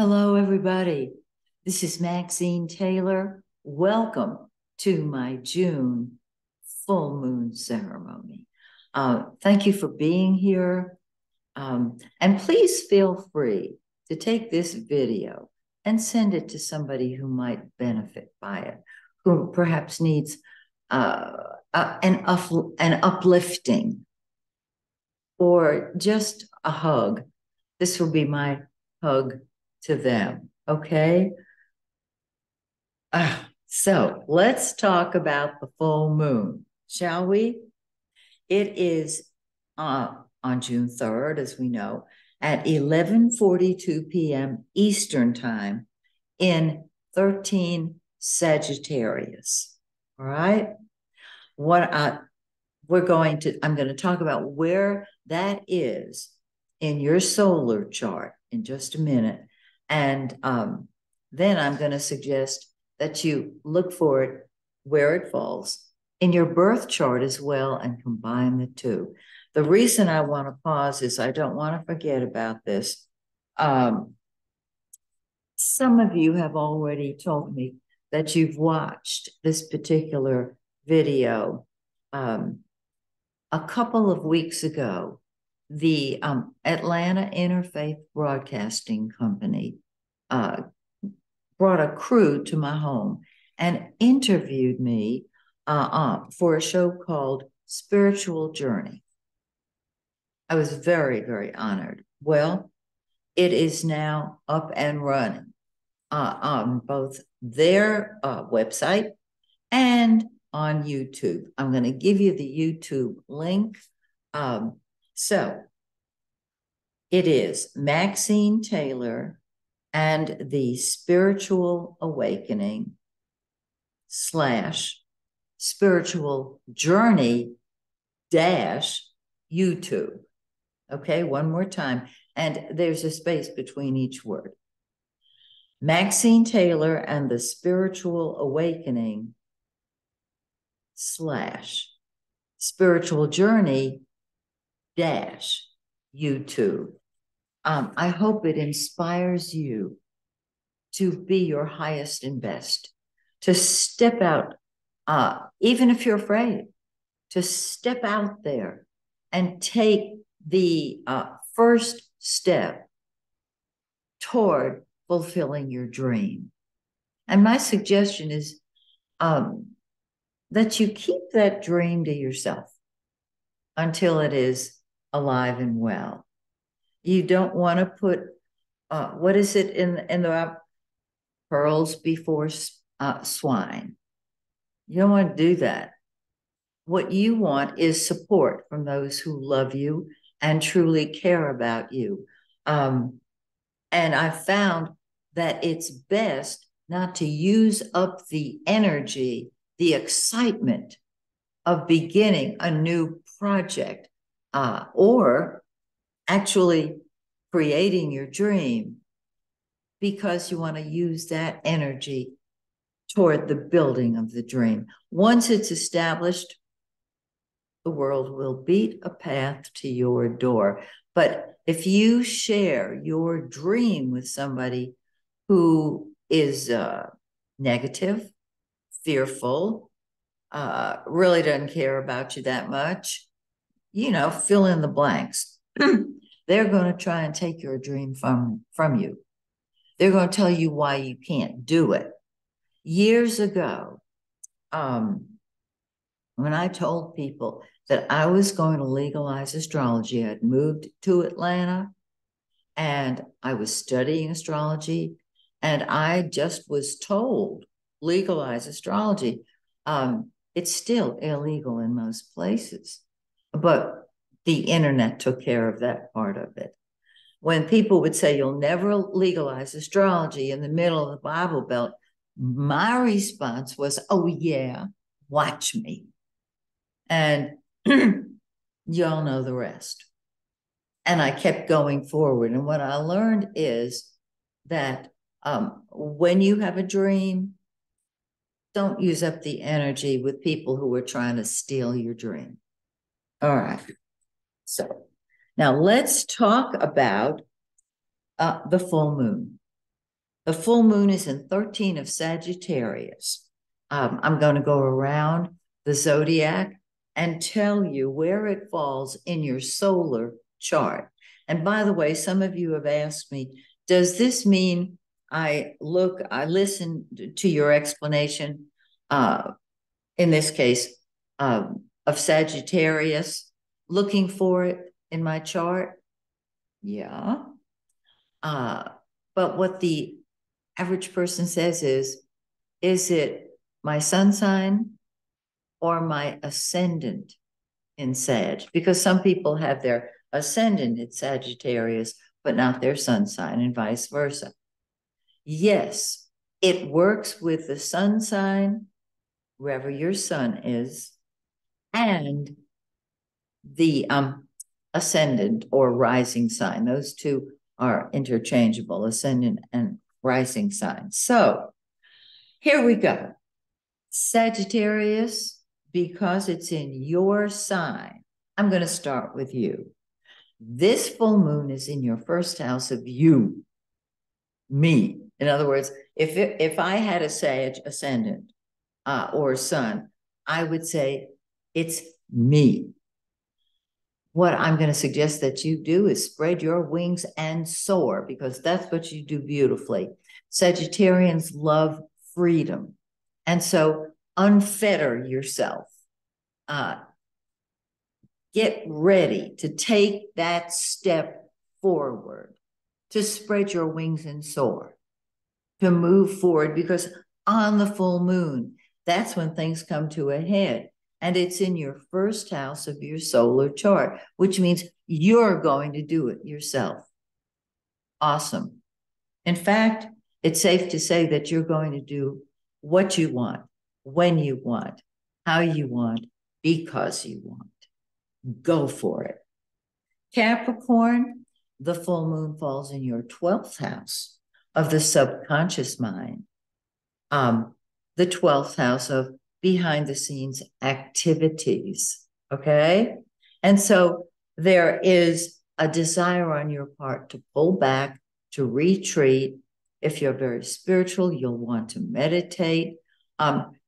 Hello, everybody. This is Maxine Taylor. Welcome to my June full moon ceremony. Thank you for being here. And please feel free to take this video and send it to somebody who might benefit by it, who perhaps needs an uplifting or just a hug. This will be my hug to them, okay? So let's talk about the full moon, shall we? It is on June 3rd, as we know, at 11:42 p.m. Eastern Time in 13 Sagittarius. All right. I'm going to talk about where that is in your solar chart in just a minute. And then I'm going to suggest that you look for it where it falls in your birth chart as well and combine the two. The reason I want to pause is I don't want to forget about this. Some of you have already told me that you've watched this particular video. A couple of weeks ago, the Atlanta Interfaith Broadcasting Company brought a crew to my home and interviewed me for a show called Spiritual Journey. I was very, very honored. Well, it is now up and running on both their website and on YouTube. I'm going to give you the YouTube link. So it is Maxine Taylor and the Spiritual Awakening / Spiritual Journey YouTube. Okay, one more time. And there's a space between each word. Maxine Taylor and the Spiritual Awakening / Spiritual Journey YouTube. I hope it inspires you to be your highest and best, to step out, even if you're afraid, to step out there and take the first step toward fulfilling your dream. And my suggestion is that you keep that dream to yourself until it is alive and well. You don't want to put, what is it in the pearls before swine? You don't want to do that. What you want is support from those who love you and truly care about you. And I found that it's best not to use up the energy, the excitement of beginning a new project or actually creating your dream, because you want to use that energy toward the building of the dream. Once it's established, the world will beat a path to your door. But if you share your dream with somebody who is negative, fearful, really doesn't care about you that much, fill in the blanks. They're going to try and take your dream from you. They're going to tell you why you can't do it. Years ago, when I told people that I was going to legalize astrology, I had moved to Atlanta and I was studying astrology, and I just was told, legalize astrology. It's still illegal in most places, but the internet took care of that part of it. When people would say, you'll never legalize astrology in the middle of the Bible Belt, my response was, oh yeah, watch me. And y'all know the rest. And I kept going forward. And what I learned is that when you have a dream, don't use up the energy with people who are trying to steal your dream. All right. So now let's talk about the full moon. The full moon is in 13 of Sagittarius. I'm going to go around the zodiac and tell you where it falls in your solar chart. And by the way, some of you have asked me, does this mean I listen to your explanation, in this case, of Sagittarius, looking for it in my chart? Yeah. But what the average person says is it my sun sign or my ascendant in Sag? Because some people have their ascendant in Sagittarius, but not their sun sign, and vice versa. Yes, it works with the sun sign, wherever your sun is, and the ascendant or rising sign. Those two are interchangeable, ascendant and rising sign. So here we go. Sagittarius, because it's in your sign, I'm going to start with you. This full moon is in your first house of you, me. In other words, if I had a Sag ascendant or sun, I would say it's me. What I'm going to suggest that you do is spread your wings and soar, because that's what you do beautifully. Sagittarians love freedom. And so unfetter yourself. Get ready to take that step forward, to spread your wings and soar, to move forward, because on the full moon, that's when things come to a head. And it's in your first house of your solar chart, which means you're going to do it yourself. Awesome. In fact, it's safe to say that you're going to do what you want, when you want, how you want, because you want. Go for it. Capricorn, the full moon falls in your 12th house of the subconscious mind. The 12th house of behind the scenes activities. Okay. And so there is a desire on your part to pull back, to retreat. If you're very spiritual, you'll want to meditate.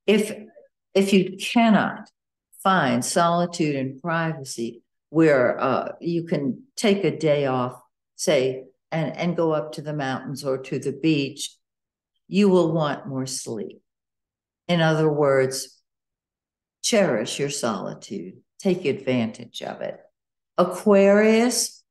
If you cannot find solitude and privacy where you can take a day off, say, and go up to the mountains or to the beach, you will want more sleep. In other words, cherish your solitude. Take advantage of it. Aquarius,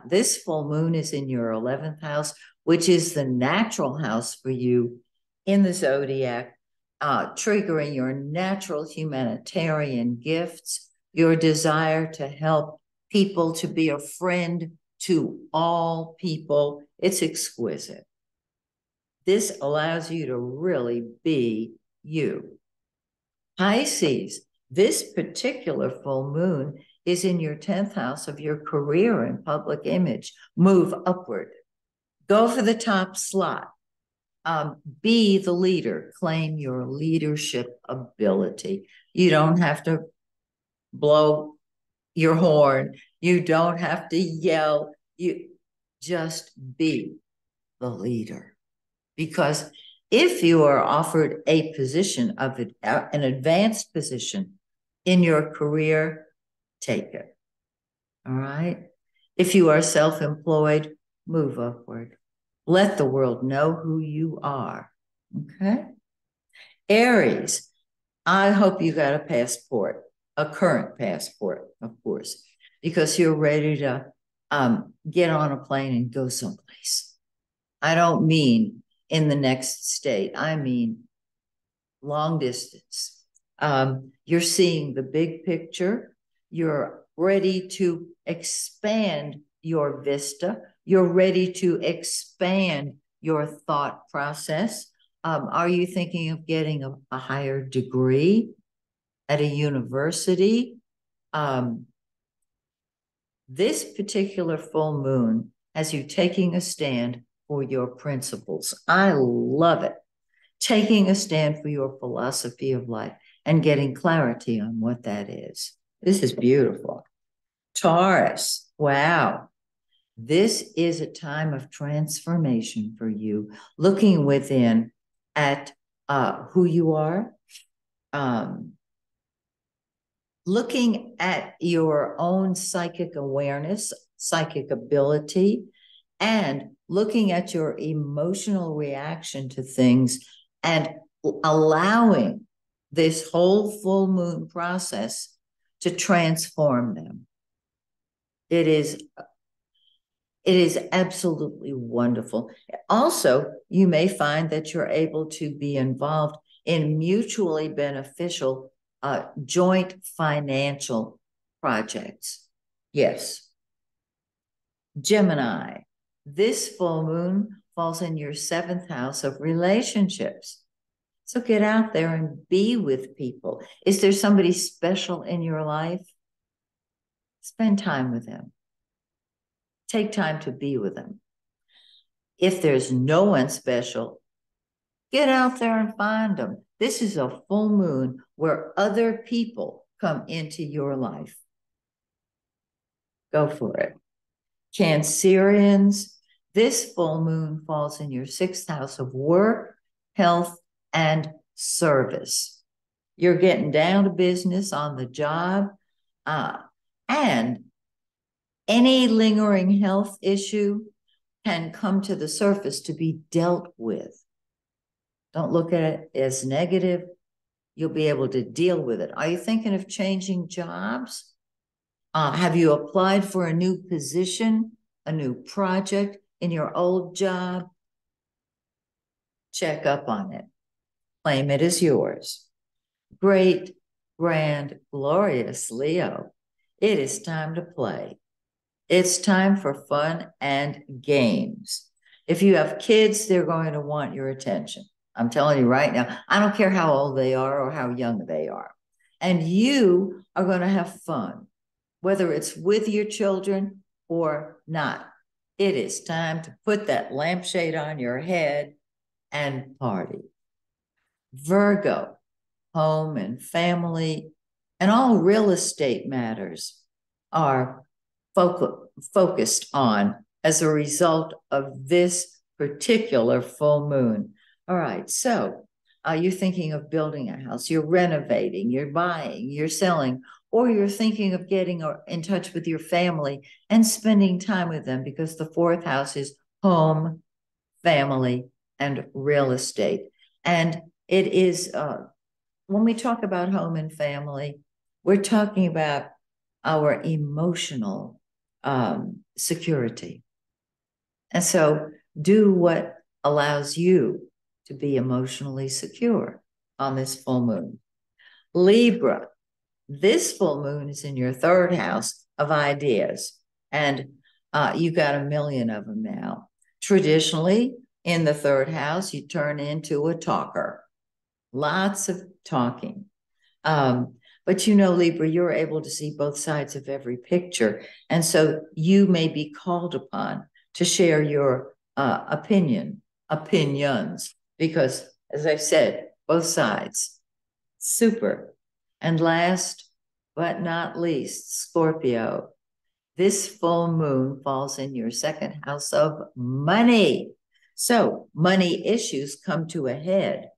this full moon is in your 11th house, which is the natural house for you in the zodiac, triggering your natural humanitarian gifts, your desire to help people, to be a friend to all people. It's exquisite. This allows you to really be you. Pisces, this particular full moon is in your 10th house of your career and public image. Move upward. Go for the top slot. Be the leader. Claim your leadership ability. You don't have to blow your horn. You don't have to yell. You just be the leader. Because if you are offered a position of an advanced position in your career, take it. All right. If you are self-employed, move upward. Let the world know who you are. Okay. Aries, I hope you got a passport, a current passport, of course, because you're ready to get on a plane and go someplace. I don't mean in the next state. I mean long distance. You're seeing the big picture. You're ready to expand your vista. You're ready to expand your thought process. Are you thinking of getting a higher degree at a university? This particular full moon has you taking a stand for your principles. I love it. Taking a stand for your philosophy of life and getting clarity on what that is. This is beautiful. Taurus, wow. This is a time of transformation for you, looking within at who you are, looking at your own psychic awareness, psychic ability, and looking at your emotional reaction to things and allowing this whole full moon process to transform them. It is absolutely wonderful. Also, you may find that you're able to be involved in mutually beneficial joint financial projects. Yes. Gemini, this full moon falls in your 7th house of relationships. So get out there and be with people. Is there somebody special in your life? Spend time with them. Take time to be with them. If there's no one special, get out there and find them. This is a full moon where other people come into your life. Go for it. Cancerians, this full moon falls in your 6th house of work, health, and service. You're getting down to business on the job, and any lingering health issue can come to the surface to be dealt with. Don't look at it as negative. You'll be able to deal with it. Are you thinking of changing jobs? Have you applied for a new position, a new project in your old job? Check up on it. Claim it as yours. Great, grand, glorious Leo. It is time to play. It's time for fun and games. If you have kids, they're going to want your attention. I'm telling you right now, I don't care how old they are or how young they are. And you are going to have fun, whether it's with your children or not. It is time to put that lampshade on your head and party. Virgo, home and family, and all real estate matters are focused on as a result of this particular full moon. All right, so you're thinking of building a house, you're renovating, you're buying, you're selling, or you're thinking of getting in touch with your family and spending time with them, because the 4th house is home, family, and real estate. And it is, when we talk about home and family, we're talking about our emotional security. And so do what allows you to be emotionally secure on this full moon. Libra, this full moon is in your 3rd house of ideas, and you got a million of them now. Traditionally, in the 3rd house, you turn into a talker. Lots of talking. But you know, Libra, you're able to see both sides of every picture. And so you may be called upon to share your opinions, because, as I've said, both sides. Super. And last but not least, Scorpio, this full moon falls in your 2nd house of money. So money issues come to a head.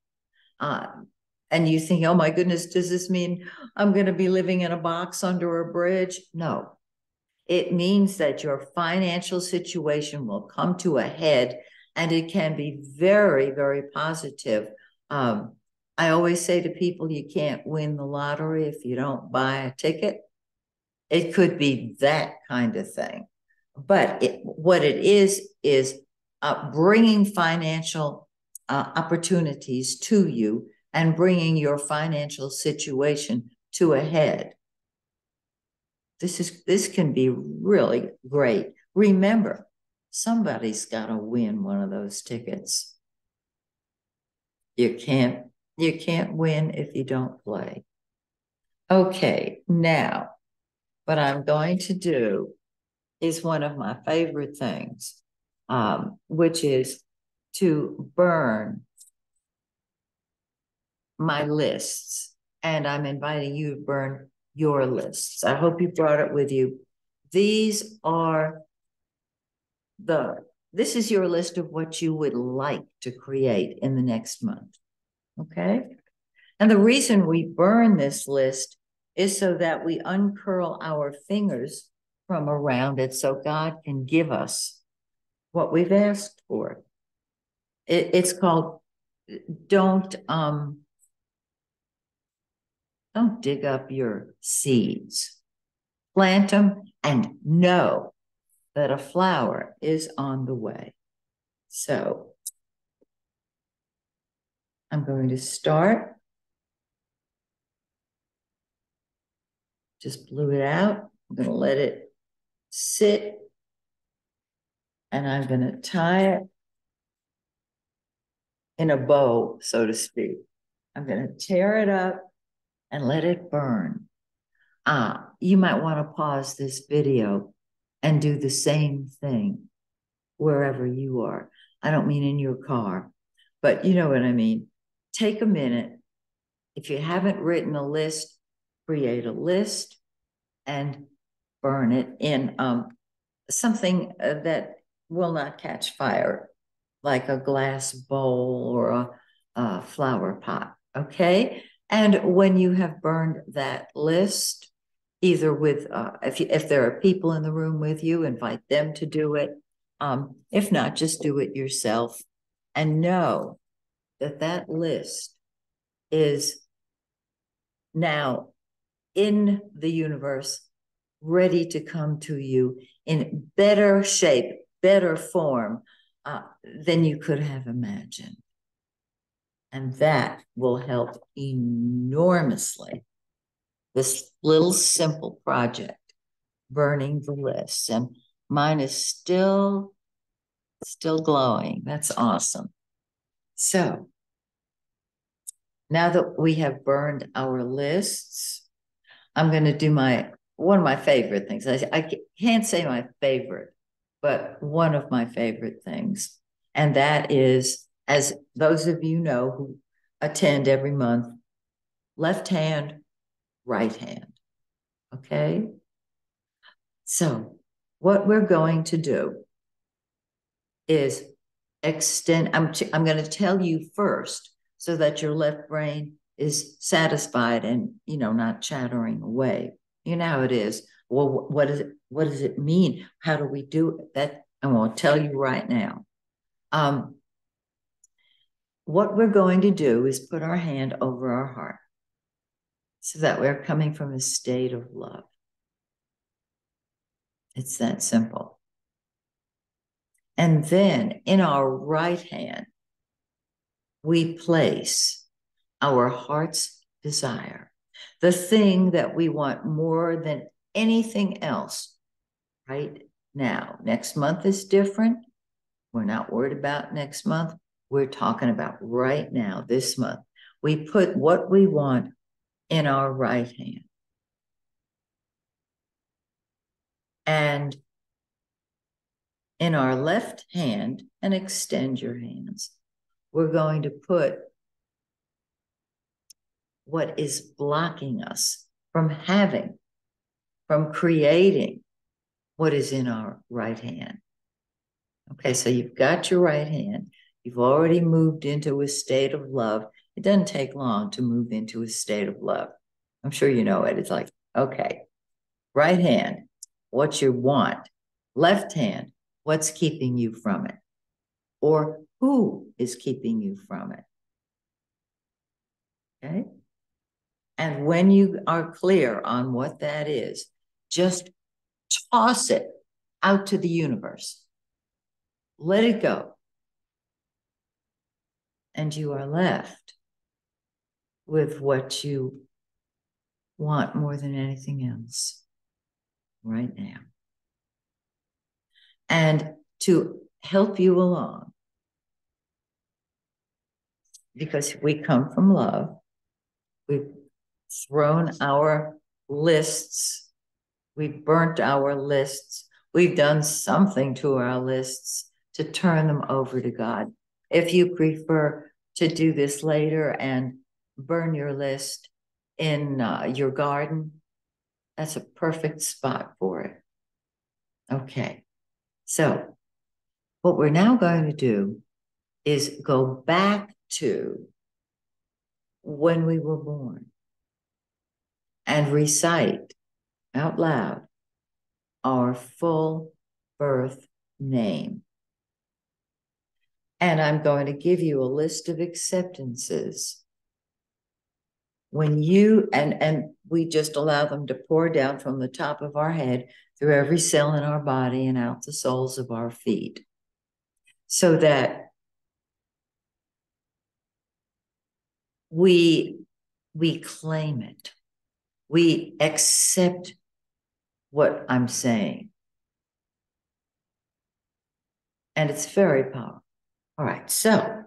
And you think, oh my goodness, does this mean I'm going to be living in a box under a bridge? No. It means that your financial situation will come to a head, and it can be very, very positive. I always say to people, you can't win the lottery if you don't buy a ticket. It could be that kind of thing. But what it is bringing financial opportunities to you and bringing your financial situation to a head. This can be really great. Remember, somebody's got to win one of those tickets. You can't win if you don't play. Okay, now, what I'm going to do is one of my favorite things, which is to burn my lists. And I'm inviting you to burn your lists. I hope you brought it with you. These are this is your list of what you would like to create in the next month. Okay. And the reason we burn this list is so that we uncurl our fingers from around it so God can give us what we've asked for. It's called don't dig up your seeds. Plant them and know that a flower is on the way. So I'm going to start. Just blew it out. I'm going to let it sit. And I'm going to tie it in a bow, so to speak. I'm going to tear it up and let it burn. You might want to pause this video and do the same thing wherever you are. I don't mean in your car, but you know what I mean. Take a minute. If you haven't written a list, create a list and burn it in something that will not catch fire, like a glass bowl or a flower pot, okay? And when you have burned that list, either with, if there are people in the room with you, invite them to do it. If not, just do it yourself and know that that list is now in the universe, ready to come to you in better shape, better form than you could have imagined. And that will help enormously. This little simple project, burning the list. And mine is still glowing. That's awesome. So now that we have burned our lists, I'm going to do one of my favorite things. I can't say my favorite, but one of my favorite things. And that is, as those of you know who attend every month, left hand, right hand. Okay? So what we're going to do is extend. I'm going to tell you first so that your left brain is satisfied and, not chattering away. You know how it is. Well, what is it? What does it mean? How do we do it? That I'm going to tell you right now. What we're going to do is put our hand over our heart so that we're coming from a state of love. It's that simple. And then in our right hand, we place our heart's desire, the thing that we want more than anything else right now. Next month is different. We're not worried about next month. We're talking about right now, this month. We put what we want in our right hand. And in our left hand, and extend your hands, we're going to put what is blocking us from having, from creating what is in our right hand. Okay, so you've got your right hand. You've already moved into a state of love. It doesn't take long to move into a state of love. I'm sure you know it. It's like, okay, right hand, what you want. Left hand, what's keeping you from it? Or who is keeping you from it? Okay? And when you are clear on what that is, just toss it out to the universe. Let it go. And you are left with what you want more than anything else right now. And to help you along, because we come from love, we've thrown our lists, we've burnt our lists, we've done something to our lists to turn them over to God. If you prefer to do this later and burn your list in your garden, that's a perfect spot for it. Okay, so What we're now going to do is go back to when we were born and recite out loud our full birth name. And I'm going to give you a list of acceptances. When you, and we just allow them to pour down from the top of our head through every cell in our body and out the soles of our feet, so that we claim it. We accept what I'm saying. And it's very powerful. All right, so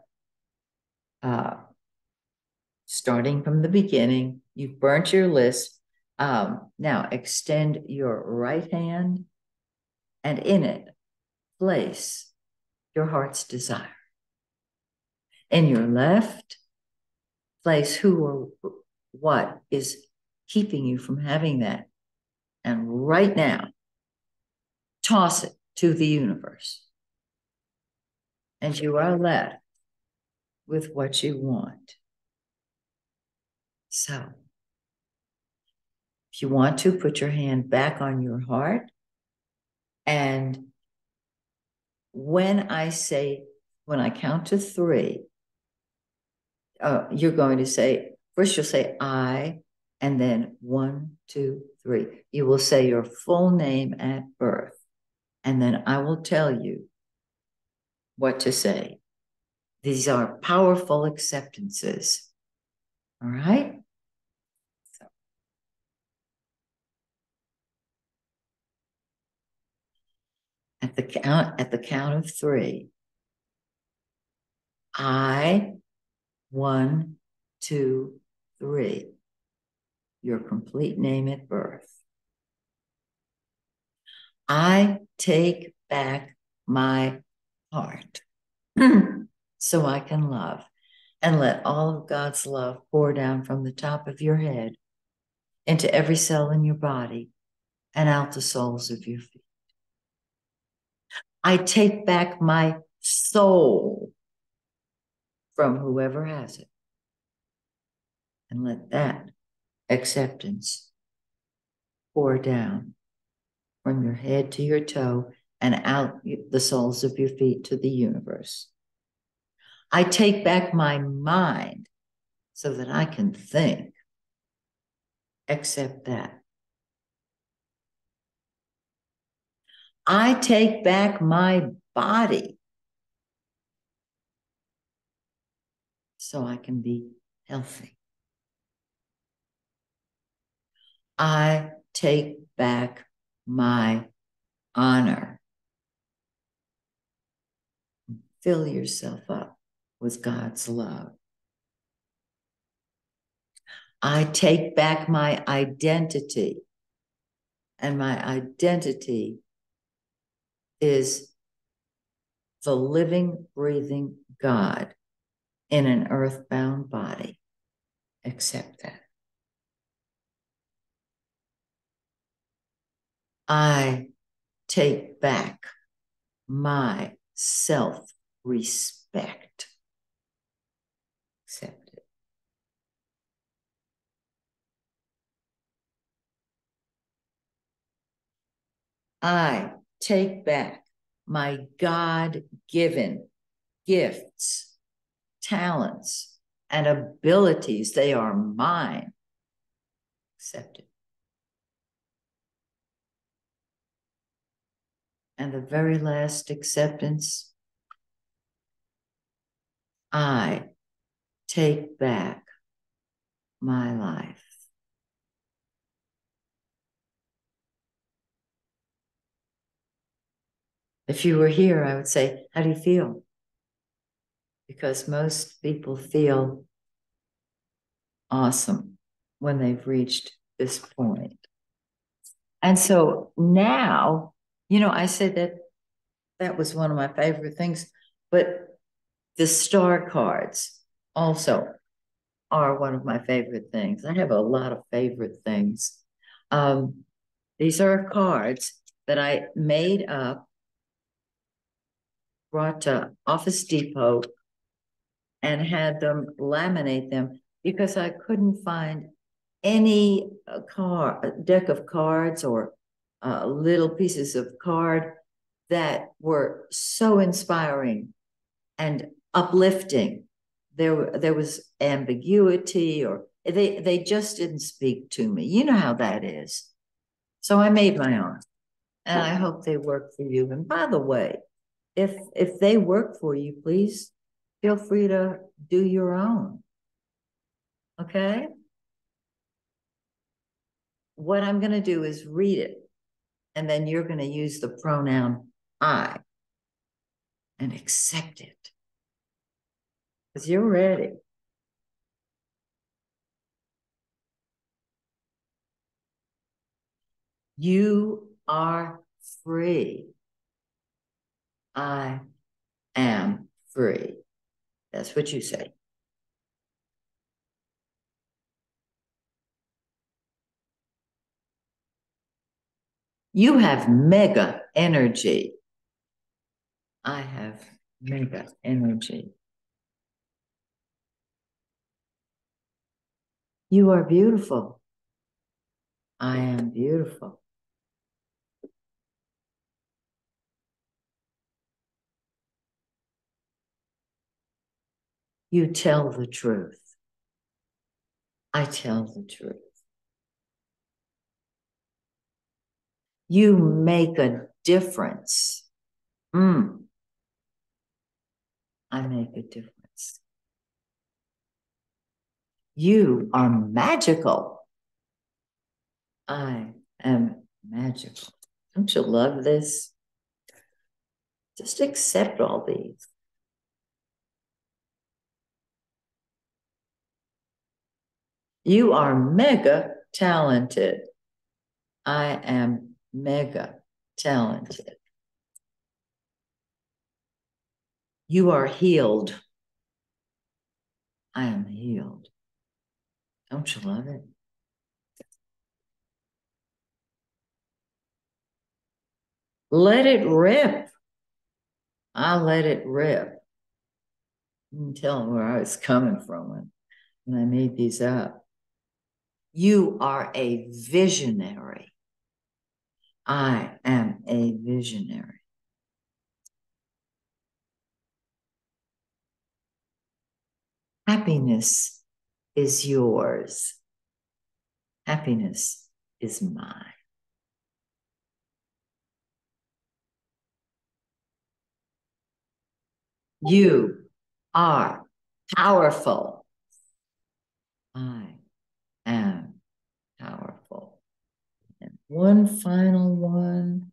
starting from the beginning, you've burnt your list. Now extend your right hand and in it place your heart's desire. In your left, place who or what is keeping you from having that. And right now, toss it to the universe. And you are left with what you want. So, if you want to, put your hand back on your heart. And when I count to 3, you're going to say, first you'll say I, and then 1, 2, 3. You will say your full name at birth. And then I will tell you what to say. These are powerful acceptances. All right? So, at the count of 3, I, 1, 2, 3. Your complete name at birth. I take back my heart so I can love, and let all of God's love pour down from the top of your head into every cell in your body and out the soles of your feet. I take back my soul from whoever has it, and let that acceptance pour down from your head to your toe and out the soles of your feet to the universe. I take back my mind so that I can think. Accept that. I take back my body so I can be healthy. I take back my honor. Fill yourself up with God's love. I take back my identity. And my identity is the living, breathing God in an earthbound body. Accept that. I take back my self-respect. Accept it. I take back my God-given gifts, talents, and abilities. They are mine. Accept it. And the very last acceptance, I take back my life. If you were here, I would say, how do you feel? Because most people feel awesome when they've reached this point. And so now, I said that was one of my favorite things, but the star cards also are one of my favorite things. I have a lot of favorite things. These are cards that I made up brought to Office Depot and had them laminate them because I couldn't find any deck of cards or little pieces of card that were so inspiring and uplifting. There was ambiguity, or they just didn't speak to me. You know how that is. So I made my own, and I hope they work for you. And by the way, if they work for you, please feel free to do your own. Okay? What I'm going to do is read it, and then you're going to use the pronoun I and accept it because you're ready. You are free. I am free. That's what you say. You have mega energy. I have mega energy. You are beautiful. I am beautiful. You tell the truth. I tell the truth. You make a difference. I make a difference. You are magical. I am magical. Don't you love this? Just accept all these. You are mega talented. I am mega talented. You are healed. I am healed. Don't you love it? Let it rip. I let it rip. You can tell where I was coming from when I made these up. You are a visionary. I am a visionary. Happiness is yours. Happiness is mine. You are powerful. I am powerful. And one final one.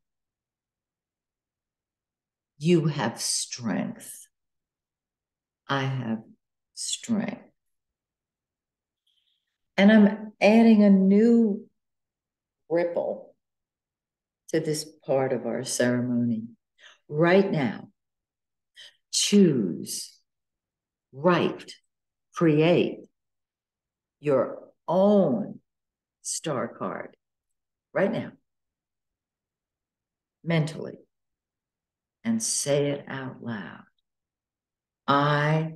You have strength. I have strength. And I'm adding a new ripple to this part of our ceremony. Right now, choose, write, create your own star card right now, mentally, and say it out loud. I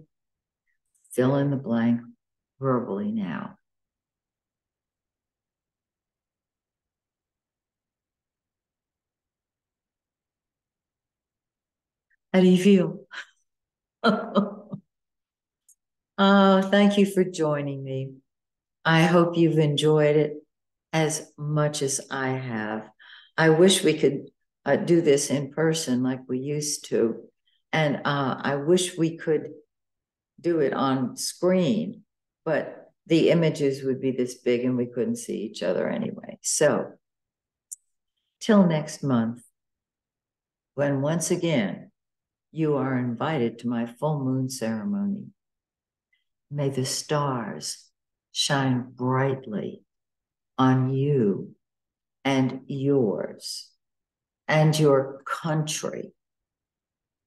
fill in the blank verbally now. How do you feel? Oh, thank you for joining me. I hope you've enjoyed it as much as I have. I wish we could do this in person like we used to. And I wish we could do it on screen, but the images would be this big and we couldn't see each other anyway. So till next month, when once again, you are invited to my full moon ceremony. May the stars shine brightly on you and yours and your country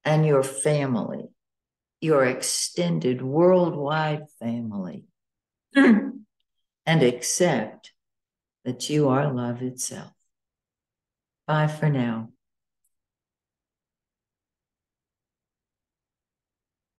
and your family, your extended worldwide family, and accept that you are love itself. Bye for now.